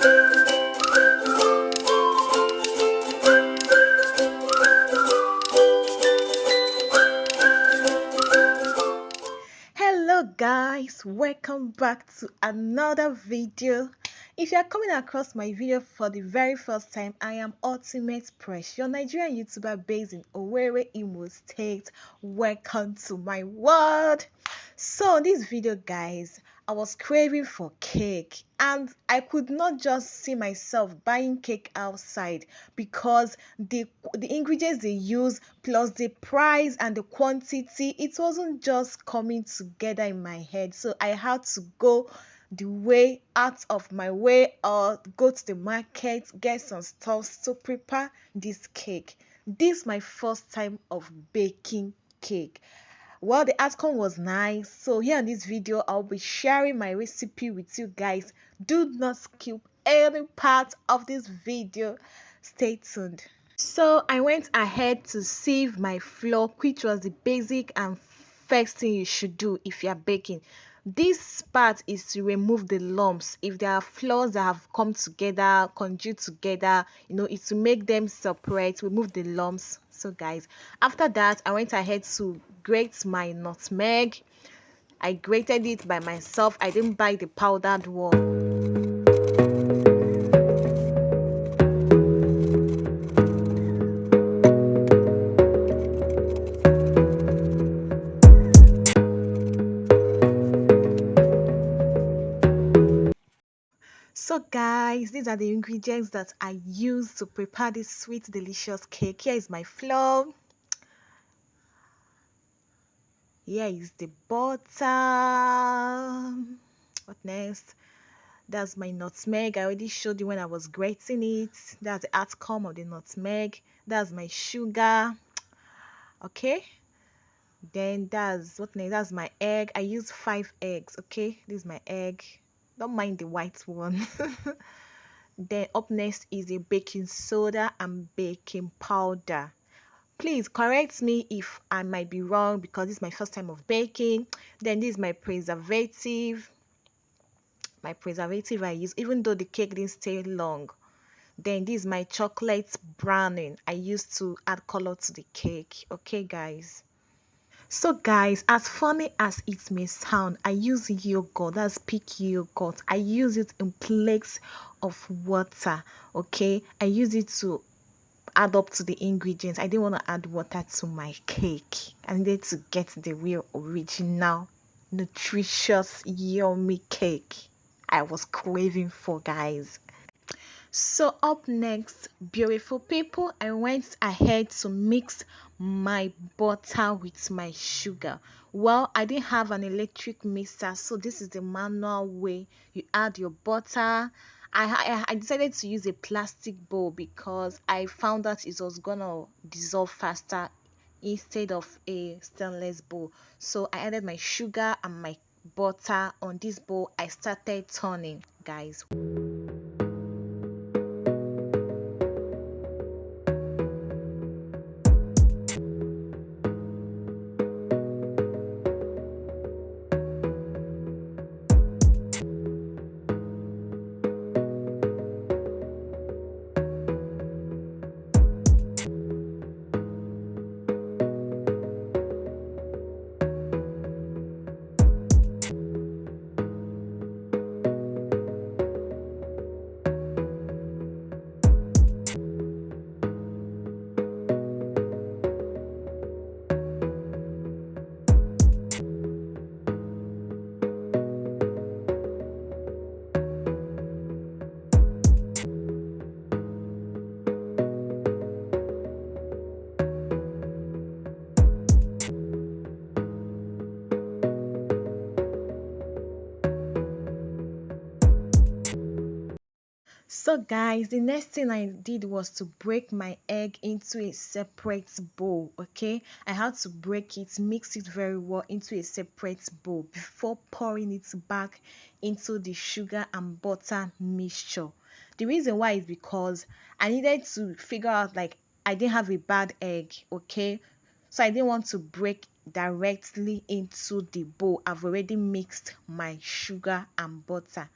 Hello guys, welcome back to another video. If you are coming across my video for the very first time, I am Ultimate Press, your Nigerian YouTuber based in Owerri, Imo State. Welcome to my world. So in this video guys, I was craving for cake and I could not just see myself buying cake outside because the ingredients they use plus the price and the quantity, it wasn't just coming together in my head. So I had to go the way out of my way or go to the market, get some stuff to prepare this cake. This is my first time of baking cake. Well, the outcome was nice. So here in this video, I'll be sharing my recipe with you guys. Do not skip any part of this video. Stay tuned. So I went ahead to sieve my flour, which was the basic and first thing you should do if you are baking. This part is to remove the lumps. If there are flours that have come together, congealed together, it's to make them separate, remove the lumps. So guys, after that, I went ahead to grate my nutmeg. I grated it by myself. I didn't buy the powdered one. So guys, these are the ingredients that I use to prepare this sweet delicious cake. Here is my flour. Here is the butter. What next? That's my nutmeg. I already showed you when I was grating it. That's the outcome of the nutmeg. That's my sugar. Okay, then that's what next. That's my egg. I use 5 eggs. Okay, this is my egg. Don't mind the white one. Then up next is a baking soda and baking powder. Please correct me if I might be wrong because this is my first time of baking. Then this is my preservative. My preservative I use, even though the cake didn't stay long. Then this is my chocolate browning I used to add color to the cake. Okay guys, so guys, as funny as it may sound, I use yogurt. That's peak yogurt. I use it in place of water. Okay, I use it to add up to the ingredients. I didn't want to add water to my cake. I needed to get the real original nutritious yummy cake I was craving for, guys. So up next, beautiful people, I went ahead to mix my butter with my sugar. Well, I didn't have an electric mixer, so this is the manual way. You add your butter. I decided to use a plastic bowl because I found that it was gonna dissolve faster instead of a stainless bowl. So I added my sugar and my butter on this bowl. I started turning, guys. So guys, the next thing I did was to break my egg into a separate bowl. Okay, I had to break it, mix it very well into a separate bowl before pouring it back into the sugar and butter mixture. The reason why is because I needed to figure out, like, I didn't have a bad egg. Okay, so I didn't want to break directly into the bowl. I've already mixed my sugar and butter.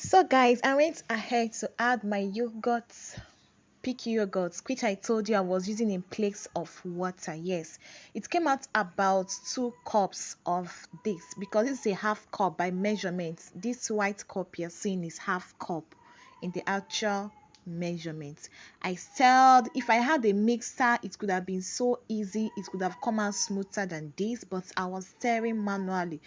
So guys, I went ahead to add my yogurt, peak yogurt, which I told you I was using in place of water. Yes, it came out about 2 cups of this because it's a half cup by measurement. This white cup you're seeing is half cup in the actual measurement. I stirred. If I had a mixer, it could have been so easy, it could have come out smoother than this, but I was stirring manually.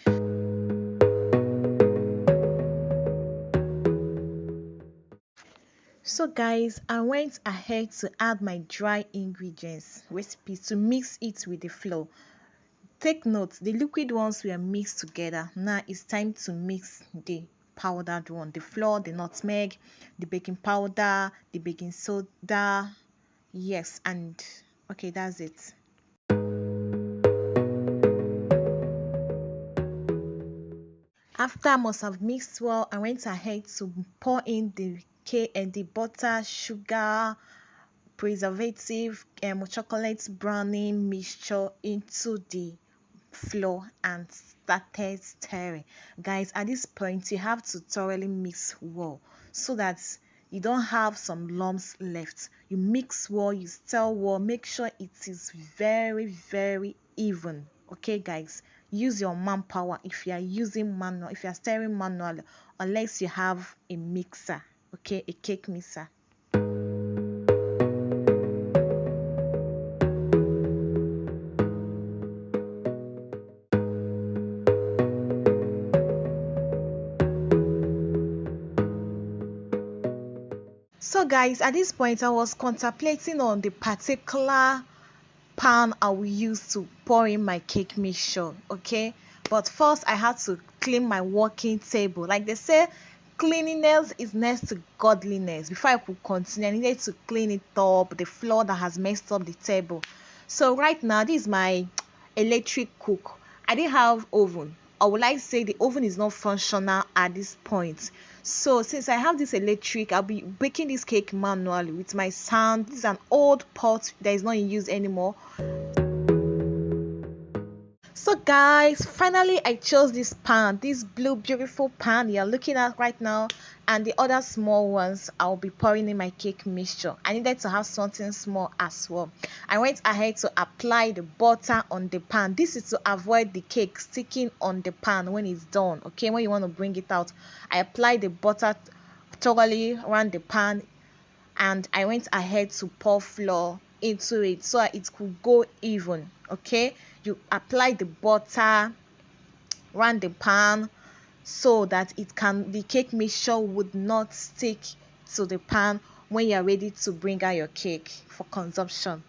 So guys, I went ahead to add my dry ingredients recipe to mix it with the flour. Take note, the liquid ones were mixed together. Now it's time to mix the powdered one, the flour, the nutmeg, the baking powder, the baking soda. Yes, and okay, that's it. After I must have mixed well, I went ahead to pour in the cake and the butter, sugar, preservative, chocolate browning mixture into the flour and started stirring. Guys, at this point you have to thoroughly mix well so that you don't have some lumps left. You mix well, you stir well, make sure it is very even. Okay guys, use your manpower if you are using manual, if you are stirring manually, unless you have a mixer, okay, a cake mixer. So guys, at this point I was contemplating on the particular pan I will use to pour in my cake mixture, okay, but first I had to clean my working table. Like they say, cleanliness is next to godliness. Before I could continue, I needed to clean it up, the floor that has messed up the table. So right now this is my electric cook. I didn't have oven, or would I say the oven is not functional at this point. So since I have this electric, I'll be baking this cake manually with my sand. This is an old pot that is not in use anymore. So guys, finally I chose this pan, this blue beautiful pan you're looking at right now, and the other small ones I'll be pouring in my cake mixture. I needed to have something small as well. I went ahead to apply the butter on the pan. This is to avoid the cake sticking on the pan when it's done, okay, when you want to bring it out. I applied the butter thoroughly around the pan, and I went ahead to pour flour into it so that it could go even. Okay, you apply the butter around the pan so that the cake mixture would not stick to the pan when you are ready to bring out your cake for consumption.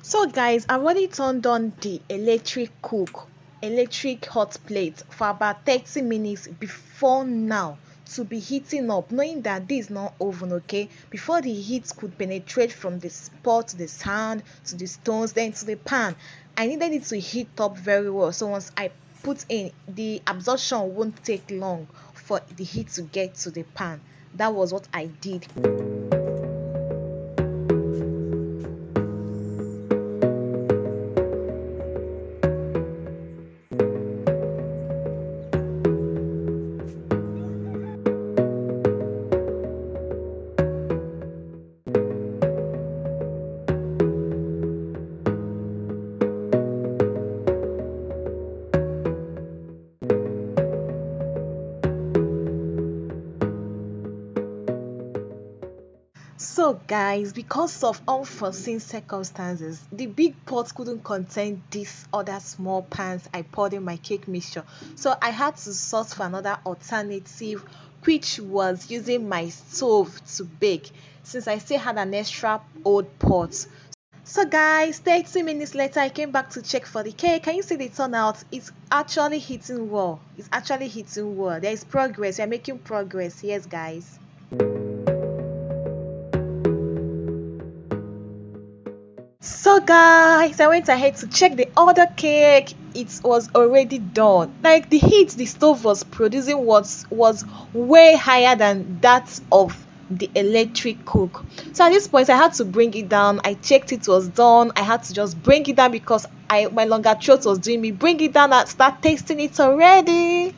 So guys, I already turned on the electric hot plate for about 30 minutes before now to be heating up, knowing that this is not oven, okay? Before the heat could penetrate from the pot to the sand to the stones then to the pan, I needed it to heat up very well. So once I put in, the absorption won't take long for the heat to get to the pan. That was what I did. So guys, because of unforeseen circumstances, the big pot couldn't contain these other small pans I poured in my cake mixture. So I had to source for another alternative, which was using my stove to bake, since I still had an extra old pot. So guys, 30 minutes later I came back to check for the cake. Can you see the turnout? It's actually hitting well. It's actually hitting well. There is progress. We are making progress. Yes, guys. So guys, I went ahead to check the other cake. It was already done. Like the heat the stove was producing was way higher than that of the electric cook. So at this point I had to bring it down. I checked it was done. I had to just bring it down because I my longer throat was doing me. Bring it down and start tasting it already.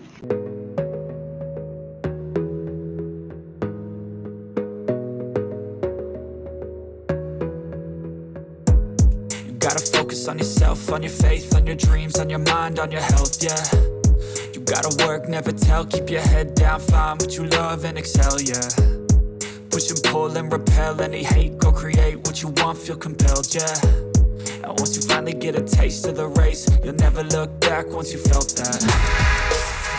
You gotta focus on yourself, on your faith, on your dreams, on your mind, on your health, yeah. You gotta work, never tell, keep your head down, find what you love and excel, yeah. Push and pull and repel any hate, go create what you want, feel compelled, yeah. And once you finally get a taste of the race, you'll never look back once you felt that.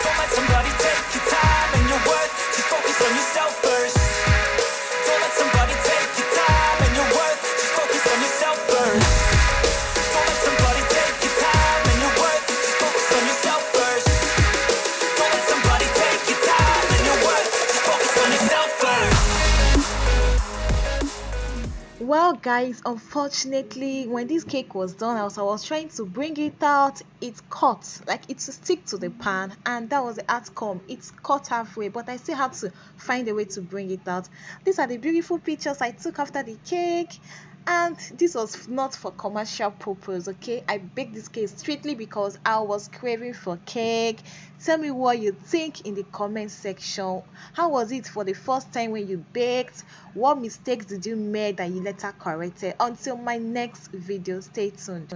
Don't let somebody take your time and your worth, just focus on yourself first. Don't let somebody take your time and your worth, just focus on yourself first. Don't let somebody take your time and your worth, just focus on yourself first. Don't let somebody take your time and your worth, just focus on yourself first. Well, guys, unfortunately, when this cake was done, I was trying to bring it out. It cut, like it to stick to the pan, and that was the outcome. It's cut halfway, but I still had to find a way to bring it out. These are the beautiful pictures I took after the cake, and this was not for commercial purpose. Okay, I baked this cake strictly because I was craving for cake. Tell me what you think in the comment section. How was it for the first time when you baked? What mistakes did you make that you later corrected? Until my next video, stay tuned.